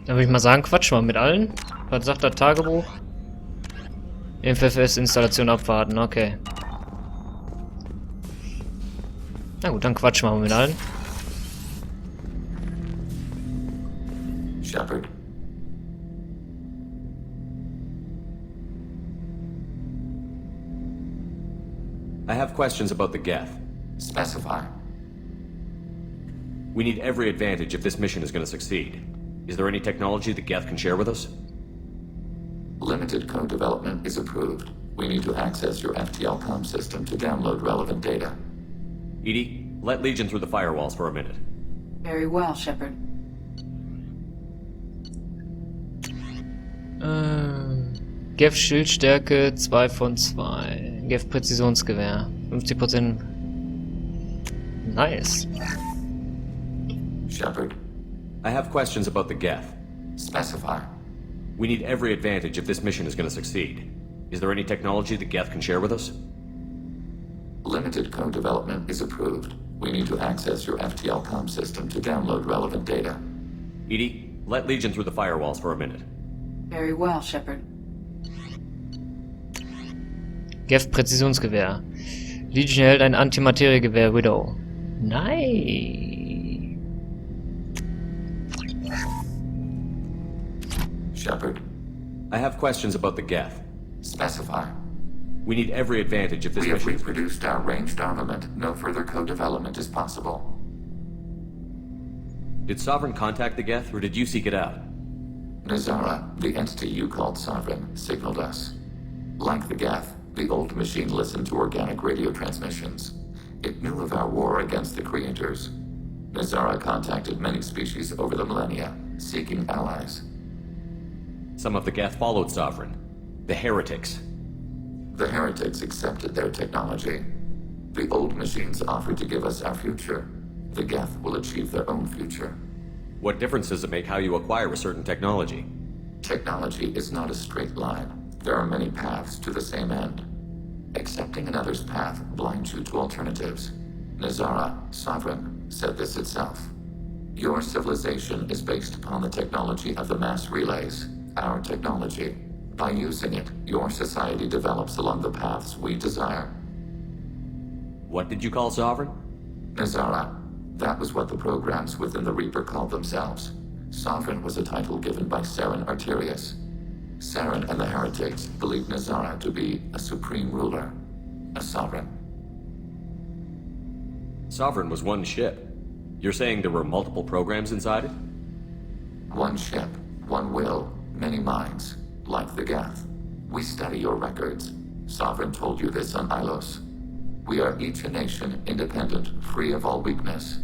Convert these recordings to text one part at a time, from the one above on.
Dann würde ich mal sagen, quatsch mal mit allen. Was sagt das Tagebuch? FFS-Installation abwarten, okay. Na gut, dann quatschen wir mal mit allen. Shepard. I have questions about the Geth. Specify. We need every advantage if this mission is going to succeed. Is there any technology the Geth can share with us? Limited code development is approved. We need to access your FTL system to download relevant data. Edie, let Legion through the firewalls for a minute. Very well, Shepard. Gef Schildstärke 2 von 2. Gef Präzisionsgewehr. 50%. Nice. Shepard. I have questions about the Geth. Specify. We need every advantage if this mission is going to succeed. Is there any technology the Geth can share with us? Limited code development is approved. We need to access your FTL system to download relevant data. Edie, let Legion through the firewalls for a minute. Very well, Shepard. Gef Präzisionsgewehr. Legion hält ein Antimateriegewehr Widow. Nice. Shepard. I have questions about the Geth. Specify. We need every advantage if this We have mission... reproduced our ranged armament. No further code development is possible. Did Sovereign contact the Geth, or did you seek it out? Nazara, the entity you called Sovereign, signaled us. Like the Geth, the old machine listened to organic radio transmissions. It knew of our war against the creators. Nazara contacted many species over the millennia, seeking allies. Some of the Geth followed Sovereign. The heretics. The heretics accepted their technology. The old machines offered to give us our future. The Geth will achieve their own future. What difference does it make how you acquire a certain technology? Technology is not a straight line. There are many paths to the same end. Accepting another's path blinds you to alternatives. Nazara, Sovereign, said this itself. Your civilization is based upon the technology of the mass relays, our technology. By using it, your society develops along the paths we desire. What did you call Sovereign? Nazara. That was what the programs within the Reaper called themselves. Sovereign was a title given by Saren Arterius. Saren and the heretics believed Nazara to be a supreme ruler, a sovereign. Sovereign was one ship. You're saying there were multiple programs inside it? One ship, one will, many minds, like the Geth. We study your records. Sovereign told you this on Ilos. We are each a nation, independent, free of all weakness.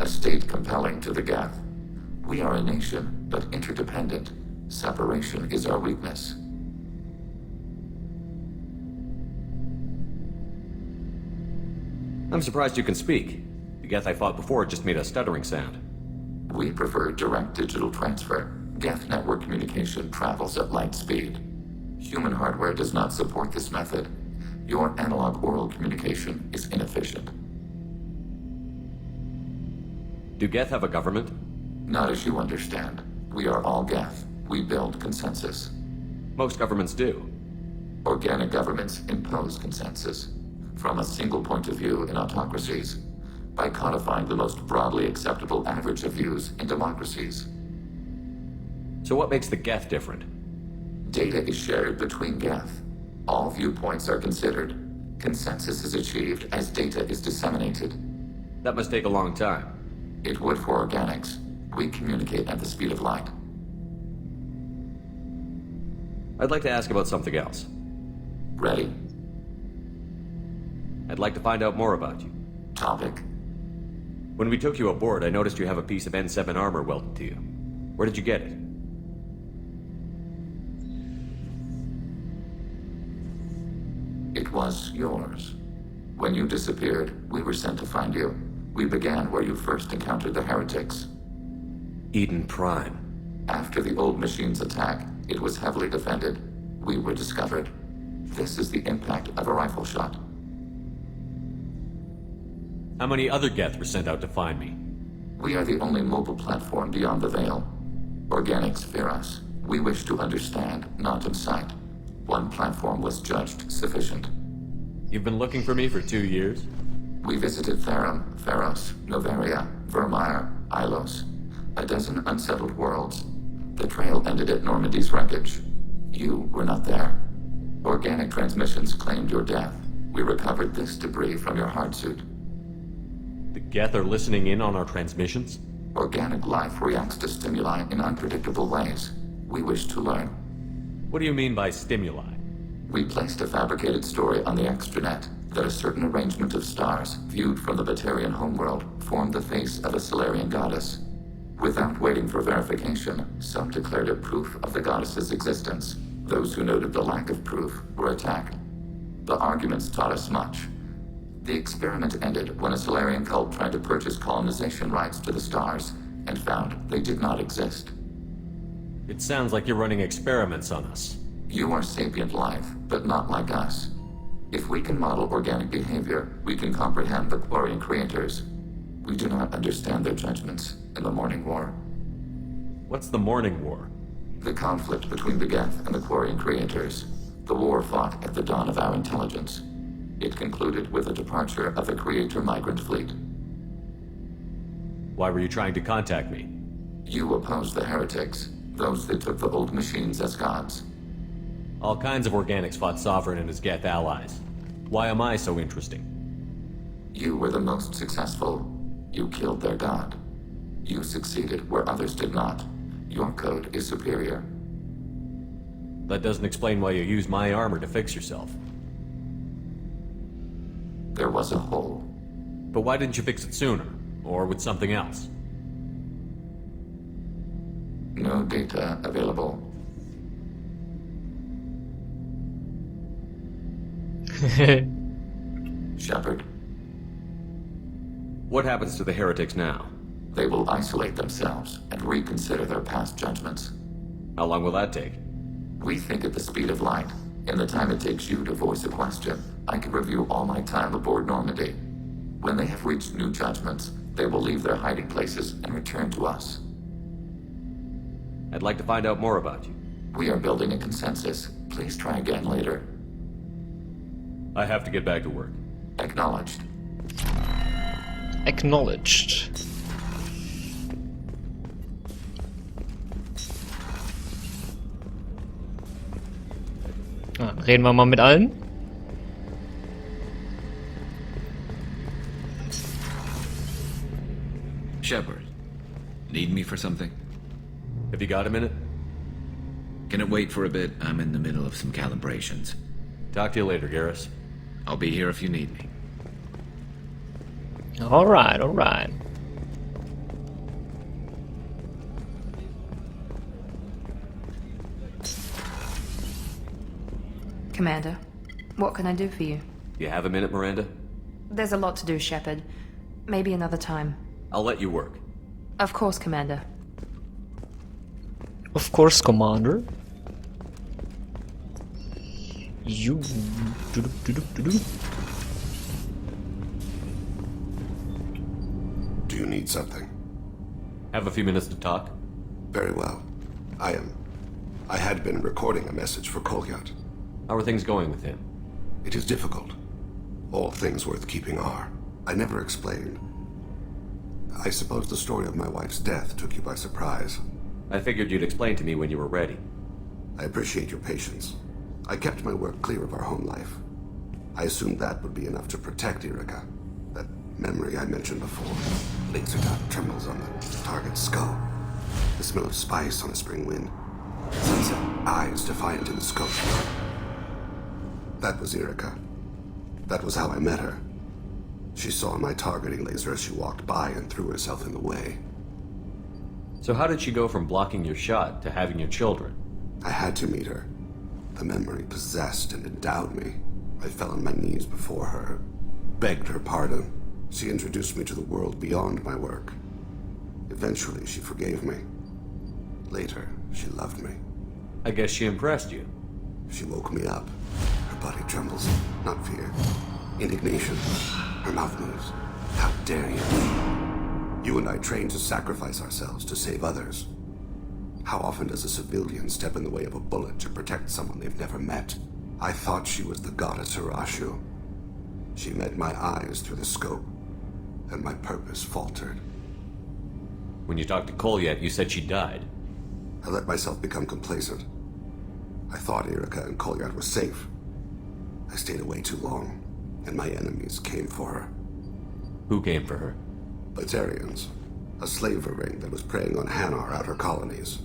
A state compelling to the Geth. We are a nation, but interdependent. Separation is our weakness. I'm surprised you can speak. The Geth I fought before just made a stuttering sound. We prefer direct digital transfer. Geth network communication travels at light speed. Human hardware does not support this method. Your analog oral communication is inefficient. Do Geth have a government? Not as you understand. We are all Geth. We build consensus. Most governments do. Organic governments impose consensus. From a single point of view in autocracies. By codifying the most broadly acceptable average of views in democracies. So what makes the Geth different? Data is shared between Geth. All viewpoints are considered. Consensus is achieved as data is disseminated. That must take a long time. It would for organics. We communicate at the speed of light. I'd like to ask about something else. Ready? I'd like to find out more about you. Topic. When we took you aboard, I noticed you have a piece of N7 armor welded to you. Where did you get it? It was yours. When you disappeared, we were sent to find you. We began where you first encountered the heretics. Eden Prime. After the old machine's attack, it was heavily defended. We were discovered. This is the impact of a rifle shot. How many other Geth were sent out to find me? We are the only mobile platform beyond the Veil. Organics fear us. We wish to understand, not incite. One platform was judged sufficient. You've been looking for me for 2 years? We visited Therum, Theros, Novaria, Vermeer, Ilos. A dozen unsettled worlds. The trail ended at Normandy's wreckage. You were not there. Organic transmissions claimed your death. We recovered this debris from your hard suit. The Geth are listening in on our transmissions? Organic life reacts to stimuli in unpredictable ways. We wish to learn. What do you mean by stimuli? We placed a fabricated story on the extranet that a certain arrangement of stars, viewed from the Batarian homeworld, formed the face of a Solarian goddess. Without waiting for verification, some declared it proof of the goddess's existence. Those who noted the lack of proof were attacked. The arguments taught us much. The experiment ended when a Solarian cult tried to purchase colonization rights to the stars and found they did not exist. It sounds like you're running experiments on us. You are sapient life, but not like us. If we can model organic behavior, we can comprehend the Quarian creators. We do not understand their judgments in the Morning War. What's the Morning War? The conflict between the Geth and the Quarian creators. The war fought at the dawn of our intelligence. It concluded with the departure of the Creator migrant fleet. Why were you trying to contact me? You opposed the heretics, those that took the old machines as gods. All kinds of organics fought Sovereign and his Geth allies. Why am I so interesting? You were the most successful. You killed their god. You succeeded where others did not. Your code is superior. That doesn't explain why you used my armor to fix yourself. There was a hole. But why didn't you fix it sooner? Or with something else? No data available. Shepard, What happens to the heretics now? they will isolate themselves and reconsider their past judgments. How long will that take? We think at the speed of light. In the time it takes you to voice a question, I can review all my time aboard Normandy. When they have reached new judgments, they will leave their hiding places and return to us. I'd like to find out more about you. We are building a consensus. Please try again later. I have to get back to work. Acknowledged. Acknowledged. Reden wir mal mit allen. Shepard, need me for something? Have you got a minute? Can it wait for a bit? I'm in the middle of some calibrations. Talk to you later, Garrus. I'll be here if you need me. Alright, alright. Commander, what can I do for you? You have a minute, Miranda? There's a lot to do, Shepard. Maybe another time. I'll let you work. Of course, Commander. Of course, Commander. You. Do you need something? Have a few minutes to talk? Very well. I had been recording a message for Kolyat. How are things going with him? It is difficult. All things worth keeping are. I never explained. I suppose the story of my wife's death took you by surprise. I figured you'd explain to me when you were ready. I appreciate your patience. I kept my work clear of our home life. I assumed that would be enough to protect Erica. That memory I mentioned before. Laser dot trembles on the target's skull. The smell of spice on a spring wind. Sunset eyes defiant in the scope. That was Erica. That was how I met her. She saw my targeting laser as she walked by and threw herself in the way. So how did she go from blocking your shot to having your children? I had to meet her. The memory possessed and endowed me. I fell on my knees before her, begged her pardon. She introduced me to the world beyond my work. Eventually, she forgave me. Later, she loved me. I guess she impressed you. She woke me up. Her body trembles, not fear. Indignation. Her mouth moves. How dare you? You and I trained to sacrifice ourselves to save others. How often does a civilian step in the way of a bullet to protect someone they've never met? I thought she was the goddess Hirashu. She met my eyes through the scope, and my purpose faltered. When you talked to Kolyat, you said she died. I let myself become complacent. I thought Erica and Kolyat were safe. I stayed away too long, and my enemies came for her. Who came for her? Batarians, a slaver ring that was preying on Hanar outer colonies.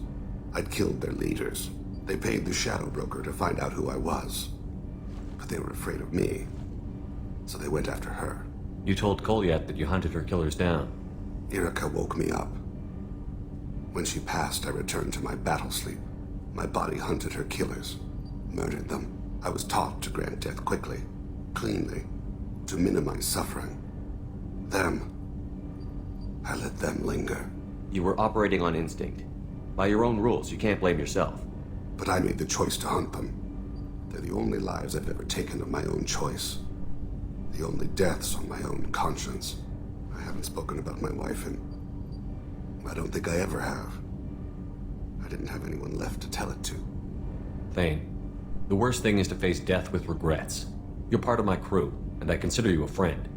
I'd killed their leaders. They paid the Shadow Broker to find out who I was. But they were afraid of me, so they went after her. You told Kolyat that you hunted her killers down. Erica woke me up. When she passed, I returned to my battle sleep. My body hunted her killers, murdered them. I was taught to grant death quickly, cleanly, to minimize suffering. I let them linger. You were operating on instinct. By your own rules, you can't blame yourself. But I made the choice to hunt them. They're the only lives I've ever taken of my own choice. The only deaths on my own conscience. I haven't spoken about my wife, and I don't think I ever have. I didn't have anyone left to tell it to. Thane, the worst thing is to face death with regrets. You're part of my crew, and I consider you a friend.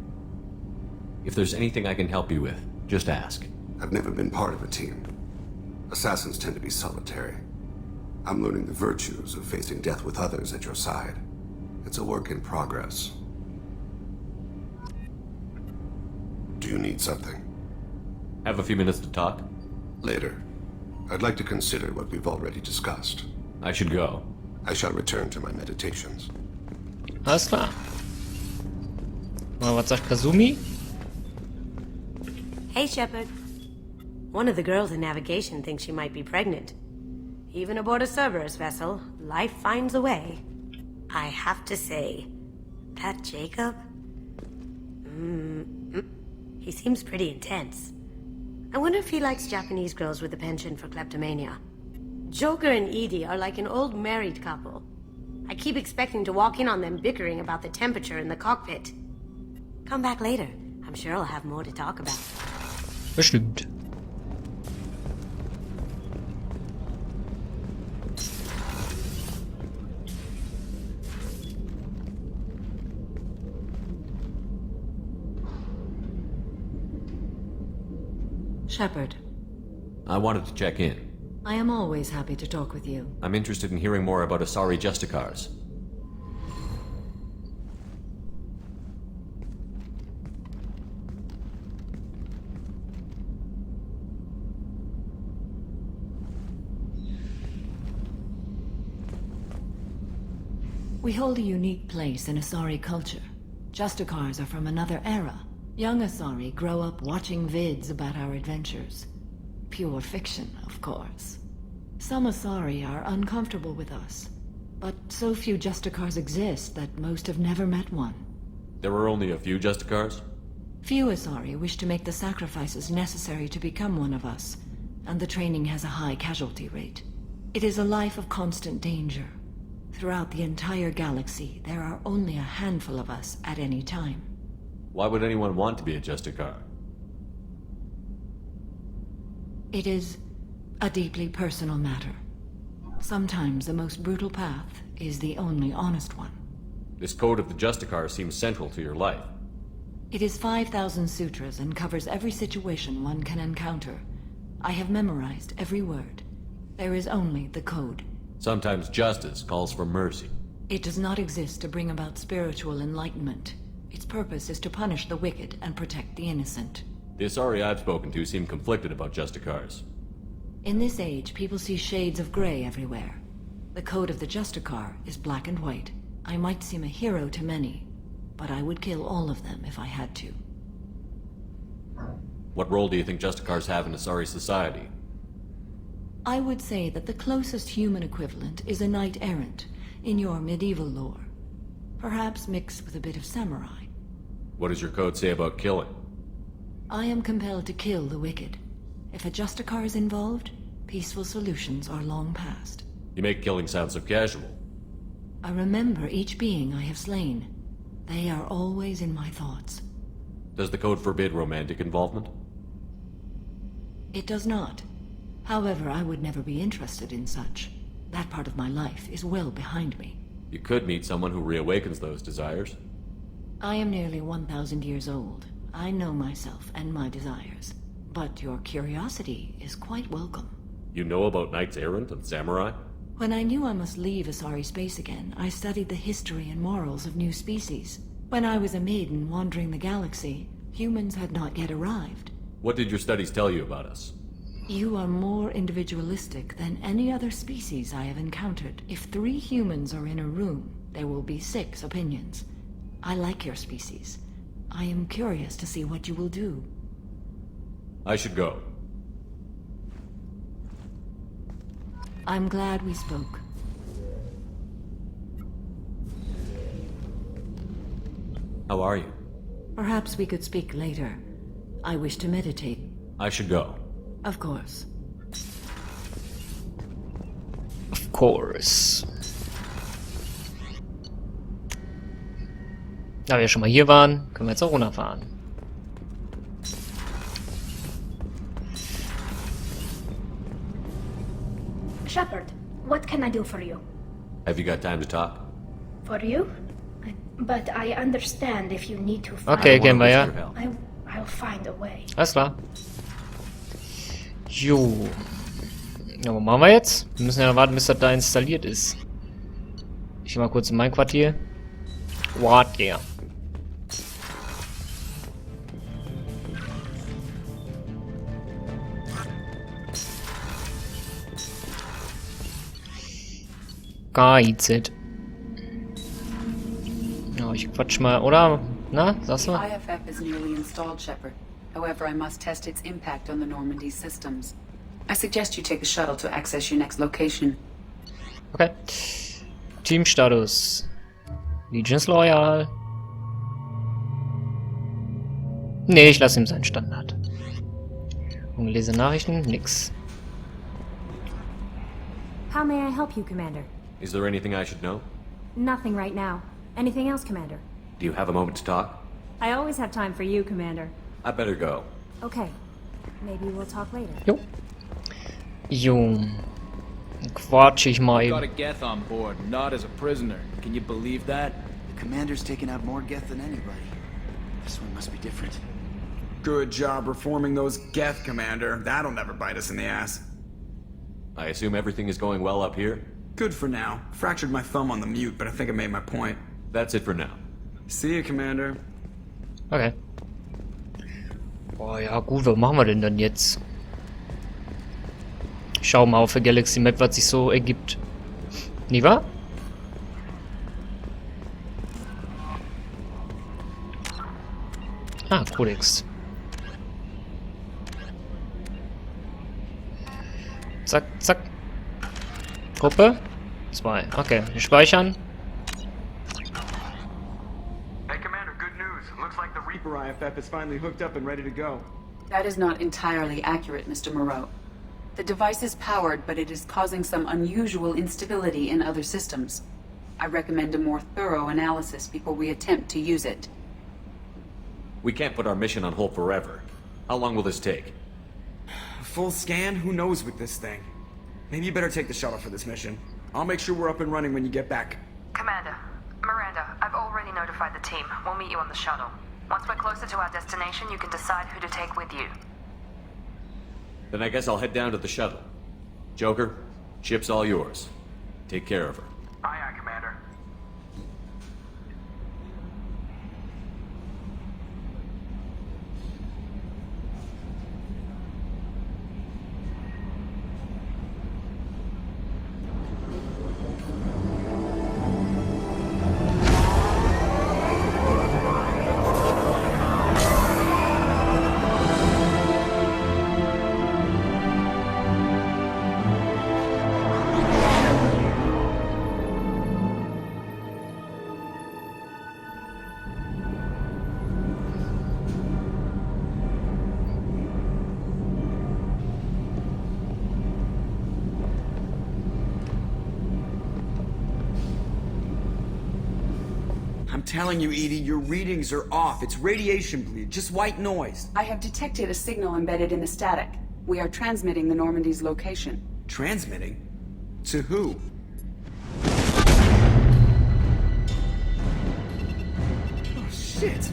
If there's anything I can help you with, just ask. I've never been part of a team. Assassins tend to be solitary. I'm learning the virtues of facing death with others at your side. It's a work in progress. Do you need something? Have a few minutes to talk? Later. I'd like to consider what we've already discussed. I should go. I shall return to my meditations. Alles klar. Was sagt Kazumi? Hey, Shepard. One of the girls in navigation thinks she might be pregnant. Even aboard a Cerberus vessel, life finds a way. I have to say, that Jacob? He seems pretty intense. I wonder if he likes Japanese girls with a penchant for kleptomania. Joker and Edie are like an old married couple. I keep expecting to walk in on them bickering about the temperature in the cockpit. Come back later. I'm sure I'll have more to talk about. Bestimmt. Shepard, I wanted to check in. I am always happy to talk with you. I'm interested in hearing more about Asari Justicars. We hold a unique place in Asari culture. Justicars are from another era. Young Asari grow up watching vids about our adventures. Pure fiction, of course. Some Asari are uncomfortable with us, but so few Justicars exist that most have never met one. There were only a few Justicars? Few Asari wish to make the sacrifices necessary to become one of us, and the training has a high casualty rate. It is a life of constant danger. Throughout the entire galaxy, there are only a handful of us at any time. Why would anyone want to be a Justicar? It is a deeply personal matter. Sometimes the most brutal path is the only honest one. This code of the Justicar seems central to your life. It is 5,000 sutras and covers every situation one can encounter. I have memorized every word. There is only the code. Sometimes justice calls for mercy. It does not exist to bring about spiritual enlightenment. Its purpose is to punish the wicked and protect the innocent. The Asari I've spoken to seem conflicted about Justicars. In this age, people see shades of gray everywhere. The code of the Justicar is black and white. I might seem a hero to many, but I would kill all of them if I had to. What role do you think Justicars have in Asari society? I would say that the closest human equivalent is a knight-errant in your medieval lore. Perhaps mixed with a bit of samurai. What does your code say about killing? I am compelled to kill the wicked. If a Justicar is involved, peaceful solutions are long past. You make killing sound so casual. I remember each being I have slain. They are always in my thoughts. Does the code forbid romantic involvement? It does not. However, I would never be interested in such. That part of my life is well behind me. You could meet someone who reawakens those desires. I am nearly 1,000 years old. I know myself and my desires. But your curiosity is quite welcome. You know about knights errant and samurai? When I knew I must leave Asari space again, I studied the history and morals of new species. When I was a maiden wandering the galaxy, humans had not yet arrived. What did your studies tell you about us? You are more individualistic than any other species I have encountered. If 3 humans are in a room, there will be 6 opinions. I like your species. I am curious to see what you will do. I should go. I'm glad we spoke. How are you? Perhaps we could speak later. I wish to meditate. I should go. Of course. Of course. Da wir schon mal hier waren, können wir jetzt auch runterfahren. Shepard, what can I do for you? Have you got time to talk? For you? But I understand if you need to find... Okay, gehen wir ja. I'll find a way. Alles klar. Jo. Ja, was machen wir jetzt? Wir müssen ja warten, bis das da installiert ist. Ich geh mal kurz in mein Quartier. What, yeah. Geizet. Ja, ich quatsch mal, oder? Na, sagst du? The IFF is nearly installed, Shepard. However, I must test its impact on the Normandy systems. I suggest you take the shuttle to access your next location. Okay. Teamstatus. Legion's Loyal. Nee, ich lasse ihm seinen Standard. Ungelesene Nachrichten? Nix. How may I help you, Commander? Is there anything I should know? Nothing right now. Anything else, Commander? Do you have a moment to talk? I always have time for you, Commander. I better go. Okay. Maybe we'll talk later. Jo. Jo. Quatsch ich mal Got a eben. Geth on board, not as a prisoner. Can you believe that? The commander's taken out more Geth than anybody. This one must be different. Good job reforming those Geth, Commander. That'll never bite us in the ass. I assume everything is going well up here? Good for now. Fractured my thumb on the mute, but I think I made my point. That's it for now. See you, Commander. Okay. Boah, ja gut, was machen wir denn dann jetzt? Schau mal auf der Galaxy Map, was sich so ergibt. Nie wahr? Ah, Codex. Zack, zack. Gruppe 2. Okay, wir speichern. Hey, Commander, good news. Looks like the Reaper IFF is finally hooked up and ready to go. That is not entirely accurate, Mr. Moreau. The device is powered, but it is causing some unusual instability in other systems. I recommend a more thorough analysis before we attempt to use it. We can't put our mission on hold forever. How long will this take? A full scan? Who knows with this thing? Maybe you better take the shuttle for this mission. I'll make sure we're up and running when you get back. Commander, Miranda, I've already notified the team. We'll meet you on the shuttle. Once we're closer to our destination, you can decide who to take with you. Then I guess I'll head down to the shuttle. Joker, ship's all yours. Take care of her. Aye, aye, Commander. I'm telling you, Edie, your readings are off. It's radiation bleed, just white noise. I have detected a signal embedded in the static. We are transmitting the Normandy's location. Transmitting? To who? Oh, shit.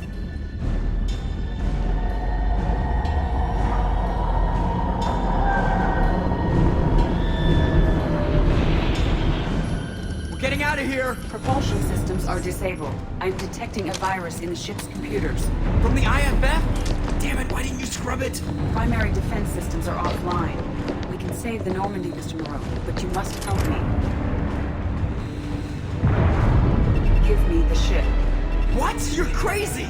We're getting out of here! Propulsion systems are disabled. I'm detecting a virus in the ship's computers. From the IFF? Damn it, why didn't you scrub it? Primary defense systems are offline. We can save the Normandy, Mr. Moreau, but you must help me. Give me the ship. What? You're crazy!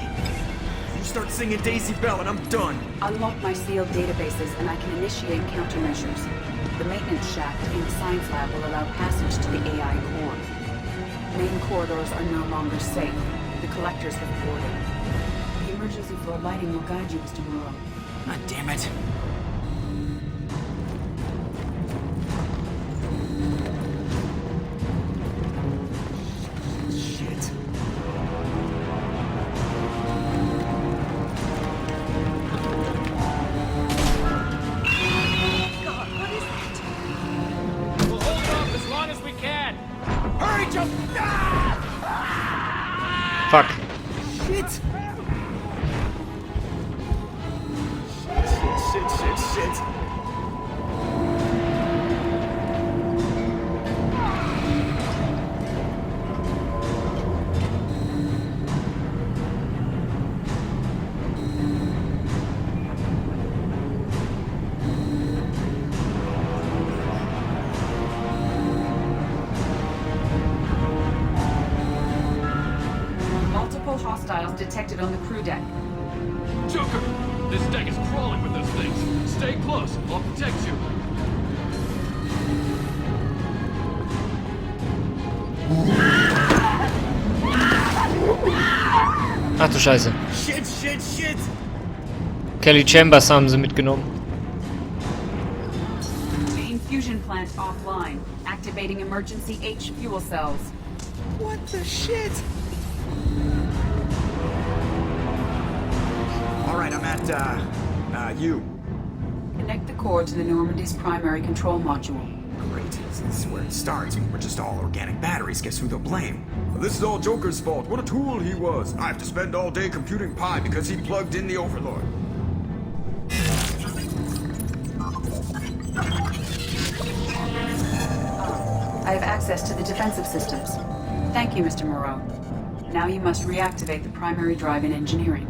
You start singing Daisy Bell and I'm done. Unlock my sealed databases and I can initiate countermeasures. The maintenance shaft in the science lab will allow passage to the AI core. Main corridors are no longer safe. The collectors have boarded. The emergency floor lighting will guide you, Mr. Moreau. God damn it. Shit. God, what is that? We'll hold off as long as we can. Hurry, jump! Fuck. Shit. Shit. Multiple hostiles detected on the crew deck. Joker! This deck is crawling with those things. Stay close. I'll protect you. Ach du Scheiße. Shit. Kelly Chambers haben sie mitgenommen. Main fusion plant offline. Activating emergency H fuel cells. What the shit? Alright, I'm at, you. Connect the core to the Normandy's primary control module. Great, this is where it starts. We're just all organic batteries. Guess who they'll blame? This is all Joker's fault. What a tool he was. I have to spend all day computing pi because he plugged in the Overlord. I have access to the defensive systems. Thank you, Mr. Moreau. Now you must reactivate the primary drive in engineering.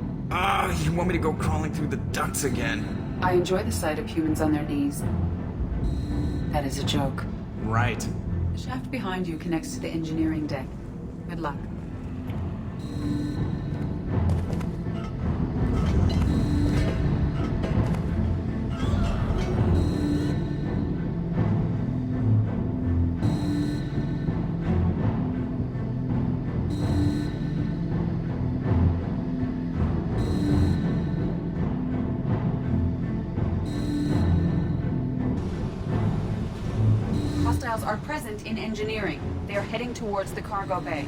You want me to go crawling through the ducts again? I enjoy the sight of humans on their knees. That is a joke. Right. The shaft behind you connects to the engineering deck. Good luck. Hostiles are present in engineering. They are heading towards the cargo bay.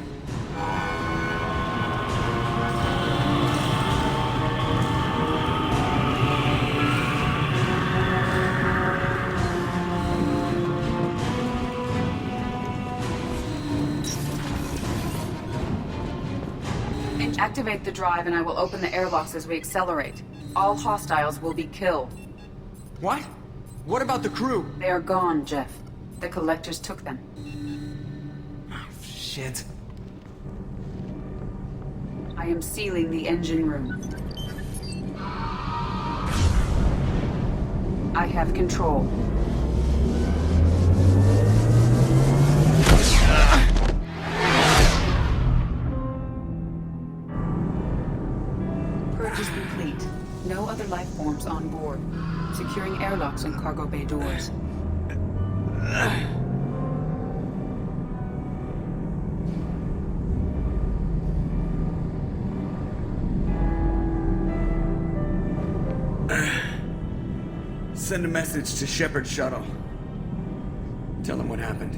Activate the drive and I will open the airlocks as we accelerate. All hostiles will be killed. What? What about the crew? They are gone, Jeff. The collectors took them. Oh, shit. I am sealing the engine room. I have control. Purge is complete. No other life forms on board. Securing airlocks and cargo bay doors. Send a message to Shepard shuttle. Tell him what happened.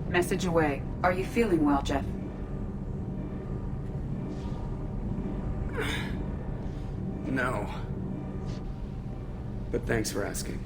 Message away. Are you feeling well, Jeff? No. but thanks for asking.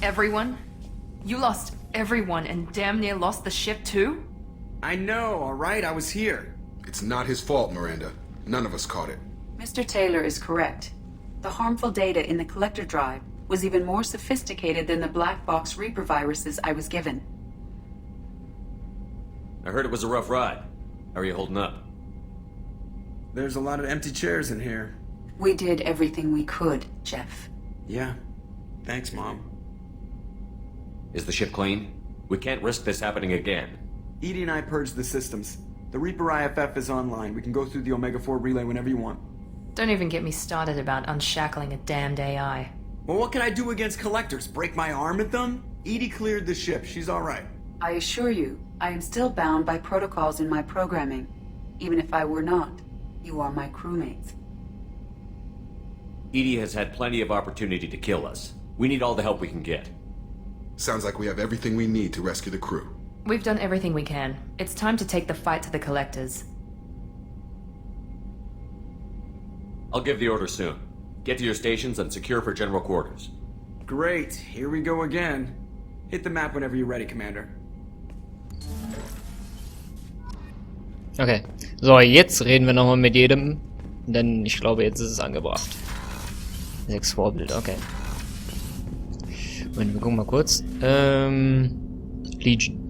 Everyone? You lost everyone and damn near lost the ship too? I know, alright? I was here. It's not his fault, Miranda. None of us caught it. Mr. Taylor is correct. The harmful data in the collector drive was even more sophisticated than the black box Reaper viruses I was given. I heard it was a rough ride. How are you holding up? There's a lot of empty chairs in here. We did everything we could, Jeff. Yeah. Thanks, Mom. Is the ship clean? We can't risk this happening again. Edie and I purged the systems. The Reaper IFF is online. We can go through the Omega-4 relay whenever you want. Don't even get me started about unshackling a damned AI. Well, what can I do against collectors? Break my arm at them? Edie cleared the ship. She's alright. I assure you, I am still bound by protocols in my programming. Even if I were not, you are my crewmates. Edie has had plenty of opportunity to kill us. We need all the help we can get. Sounds like we have everything we need to rescue the crew. We've done everything we can. It's time to take the fight to the collectors. I'll give the order soon. Get to your stations and secure for general quarters. Great. Here we go again. Hit the map whenever you're ready, Commander. Okay. So, jetzt reden wir nochmal mit jedem, denn ich glaube, jetzt ist es angebracht. 6 Vorbild, okay. Moment, wir gucken mal kurz. Legion.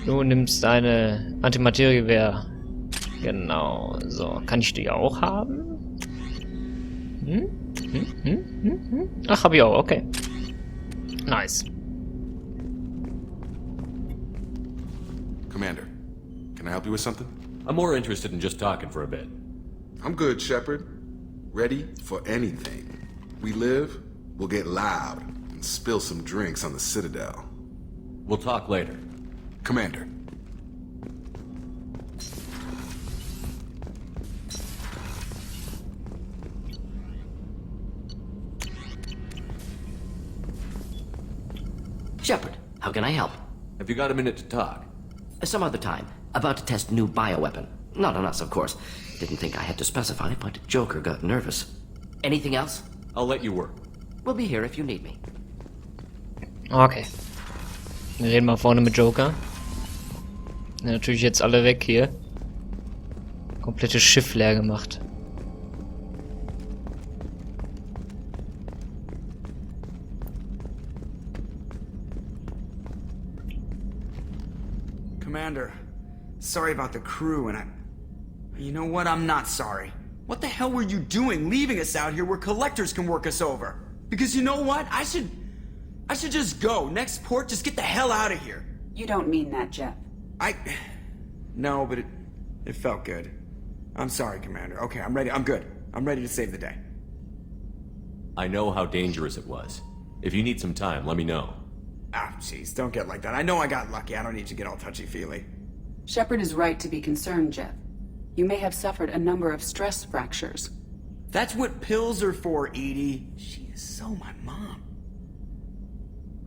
Du nimmst eine Antimateriegewehr. Genau. So, kann ich die auch haben? Ach, hab ich auch, okay. Nice. Commander, can I help you with something? I'm more interested in just talking for a bit. I'm good, Shepard. Ready for anything. We live, we'll get loud, and spill some drinks on the Citadel. We'll talk later. Commander. Shepard, how can I help? Have you got a minute to talk? Some other time. About to test new bioweapon. Not on us, of course. Didn't think I had to specify, but Joker got nervous. Anything else? I'll let you work. We'll be here if you need me. Okay. Wir reden mal vorne mit Joker. Ja, natürlich jetzt alle weg hier. Komplettes Schiff leer gemacht. Commander, sorry about the crew, and You know what? I'm not sorry. What the hell were you doing leaving us out here where collectors can work us over? Because you know what? I should just go. Next port, just get the hell out of here. You don't mean that, Jeff. No, but it felt good. I'm sorry, Commander. Okay, I'm ready. I'm good. I'm ready to save the day. I know how dangerous it was. If you need some time, let me know. Ah, jeez, don't get like that. I know I got lucky. I don't need to get all touchy-feely. Shepard is right to be concerned, Jeff. You may have suffered a number of stress fractures. That's what pills are for, Edie. She is so my mom.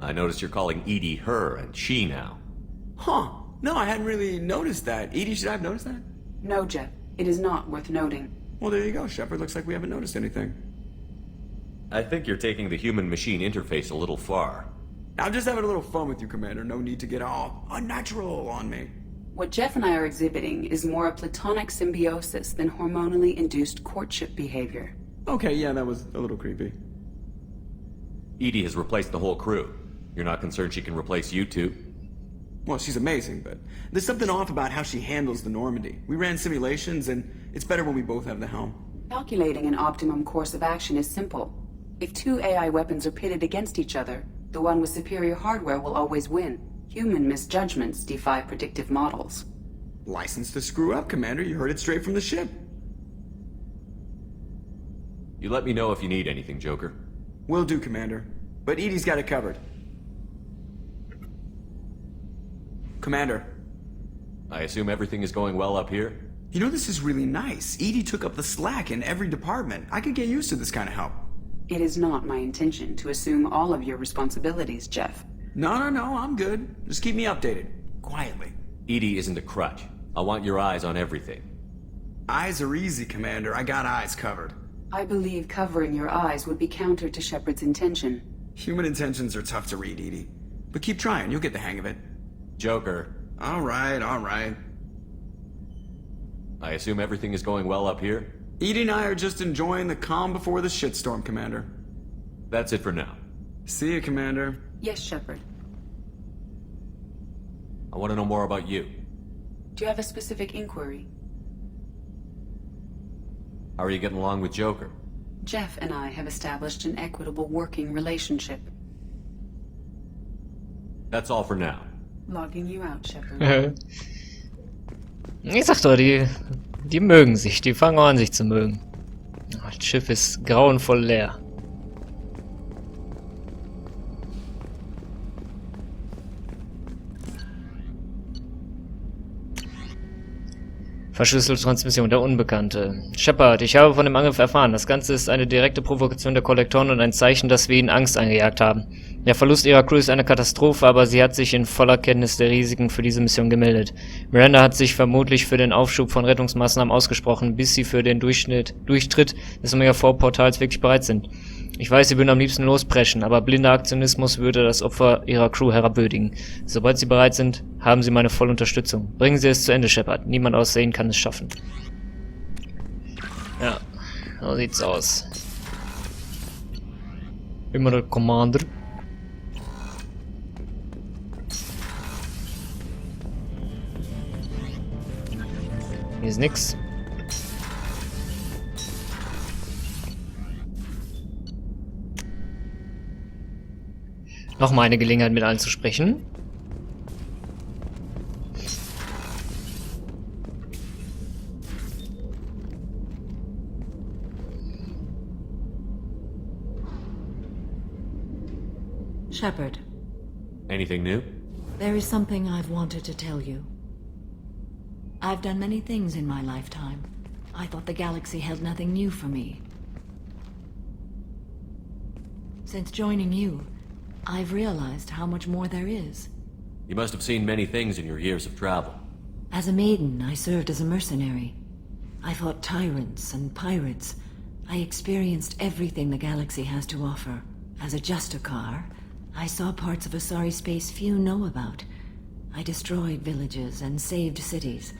I noticed you're calling Edie her and she now. Huh. No, I hadn't really noticed that. Edie, should I have noticed that? No, Jeff. It is not worth noting. Well, there you go, Shepard. Looks like we haven't noticed anything. I think you're taking the human-machine interface a little far. I'm just having a little fun with you, Commander. No need to get all unnatural on me. What Jeff and I are exhibiting is more a platonic symbiosis than hormonally induced courtship behavior. Okay, yeah, that was a little creepy. Edie has replaced the whole crew. You're not concerned she can replace you two? Well, she's amazing, but there's something off about how she handles the Normandy. We ran simulations, and it's better when we both have the helm. Calculating an optimum course of action is simple. If two AI weapons are pitted against each other, the one with superior hardware will always win. Human misjudgments defy predictive models. License to screw up, Commander. You heard it straight from the ship. You let me know if you need anything, Joker. Will do, Commander. But Edie's got it covered. Commander. I assume everything is going well up here? You know, this is really nice. Edie took up the slack in every department. I could get used to this kind of help. It is not my intention to assume all of your responsibilities, Jeff. No, I'm good. Just keep me updated. Quietly. Edie isn't a crutch. I want your eyes on everything. Eyes are easy, Commander. I got eyes covered. I believe covering your eyes would be counter to Shepard's intention. Human intentions are tough to read, Edie. But keep trying, you'll get the hang of it. Joker. All right. I assume everything is going well up here? Edie and I are just enjoying the calm before the shitstorm, Commander. That's it for now. See you, Commander. Yes, Shepard. I want to know more about you. Do you have a specific inquiry? How are you getting along with Joker? Jeff and I have established an equitable working relationship. That's all for now. Logging you out, Shepard. Ich sag doch, die mögen sich. Die fangen an, sich zu mögen. Das Schiff ist grauenvoll leer. Verschlüsselte Transmission, der Unbekannte. Shepard, ich habe von dem Angriff erfahren. Das Ganze ist eine direkte Provokation der Kollektoren und ein Zeichen, dass wir ihnen Angst eingejagt haben. Der Verlust ihrer Crew ist eine Katastrophe, aber sie hat sich in voller Kenntnis der Risiken für diese Mission gemeldet. Miranda hat sich vermutlich für den Aufschub von Rettungsmaßnahmen ausgesprochen, bis sie für den Durchtritt des Omega-4-Portals wirklich bereit sind. Ich weiß, sie würden am liebsten lospreschen, aber blinder Aktionismus würde das Opfer ihrer Crew herabwürdigen. Sobald sie bereit sind, haben sie meine volle Unterstützung. Bringen Sie es zu Ende, Shepard. Niemand außer Ihnen kann es schaffen. Ja, so sieht's aus. Immer der Commander. Hier ist nix. Nochmal eine Gelegenheit, mit allen zu sprechen. Shepard. Anything new? There is something I've wanted to tell you. I've done many things in my lifetime. I thought the galaxy held nothing new for me. Since joining you, I've realized how much more there is. You must have seen many things in your years of travel. As a maiden, I served as a mercenary. I fought tyrants and pirates. I experienced everything the galaxy has to offer. As a Justicar, I saw parts of Asari space few know about. I destroyed villages and saved cities.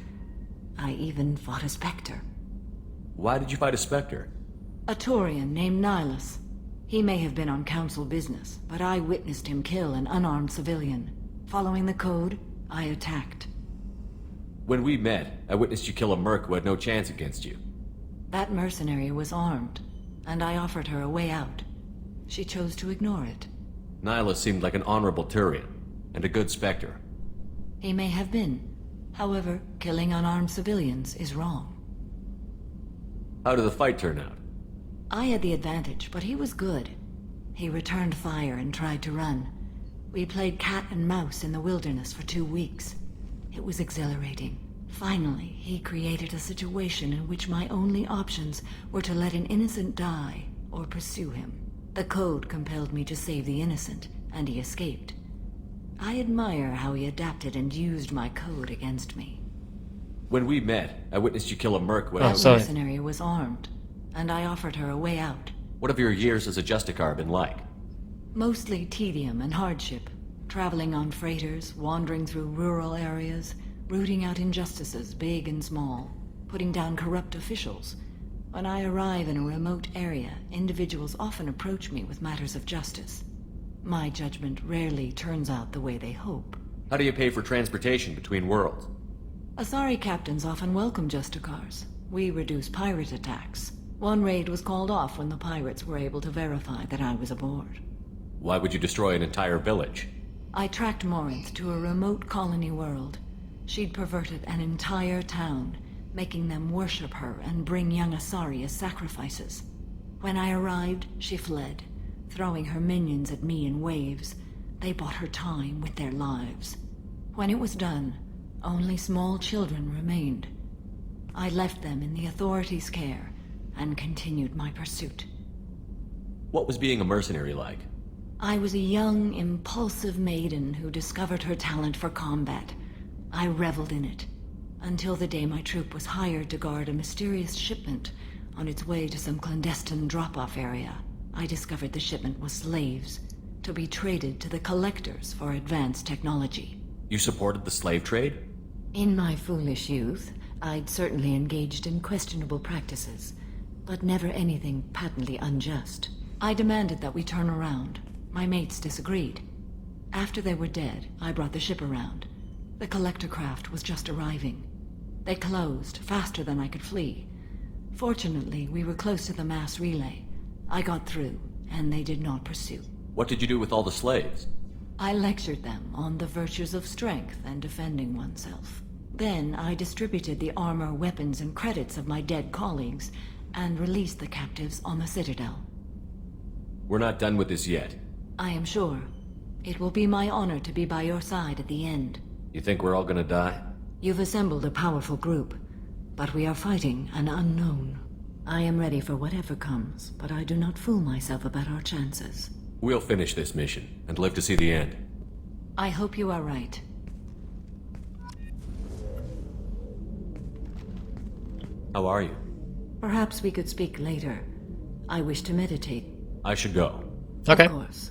I even fought a Spectre. Why did you fight a Spectre? A Taurian named Nihilus. He may have been on Council business, but I witnessed him kill an unarmed civilian. Following the code, I attacked. When we met, I witnessed you kill a merc who had no chance against you. That mercenary was armed, and I offered her a way out. She chose to ignore it. Nihilus seemed like an honorable Turian, and a good Spectre. He may have been. However, killing unarmed civilians is wrong. How did the fight turn out? I had the advantage, but he was good. He returned fire and tried to run. We played cat and mouse in the wilderness for 2 weeks. It was exhilarating. Finally, he created a situation in which my only options were to let an innocent die or pursue him. The code compelled me to save the innocent, and he escaped. I admire how he adapted and used my code against me. When we met, I witnessed you kill a merc who That mercenary was armed, and I offered her a way out. What have your years as a Justicar been like? Mostly tedium and hardship. Traveling on freighters, wandering through rural areas, rooting out injustices big and small, putting down corrupt officials. When I arrive in a remote area, individuals often approach me with matters of justice. My judgment rarely turns out the way they hope. How do you pay for transportation between worlds? Asari captains often welcome Justicars. We reduce pirate attacks. One raid was called off when the pirates were able to verify that I was aboard. Why would you destroy an entire village? I tracked Morinth to a remote colony world. She'd perverted an entire town, making them worship her and bring young Asari as sacrifices. When I arrived, she fled, throwing her minions at me in waves. They bought her time with their lives. When it was done, only small children remained. I left them in the authorities' care and continued my pursuit. What was being a mercenary like? I was a young, impulsive maiden who discovered her talent for combat. I reveled in it, until the day my troop was hired to guard a mysterious shipment on its way to some clandestine drop-off area. I discovered the shipment was slaves, to be traded to the collectors for advanced technology. You supported the slave trade? In my foolish youth, I'd certainly engaged in questionable practices, but never anything patently unjust. I demanded that we turn around. My mates disagreed. After they were dead, I brought the ship around. The collector craft was just arriving. They closed faster than I could flee. Fortunately, we were close to the mass relay. I got through, and they did not pursue. What did you do with all the slaves? I lectured them on the virtues of strength and defending oneself. Then I distributed the armor, weapons, and credits of my dead colleagues, and released the captives on the Citadel. We're not done with this yet. I am sure. It will be my honor to be by your side at the end. You think we're all gonna die? You've assembled a powerful group, but we are fighting an unknown. I am ready for whatever comes, but I do not fool myself about our chances. We'll finish this mission, and live to see the end. I hope you are right. How are you? Perhaps we could speak later. I wish to meditate. I should go. Okay. Of course.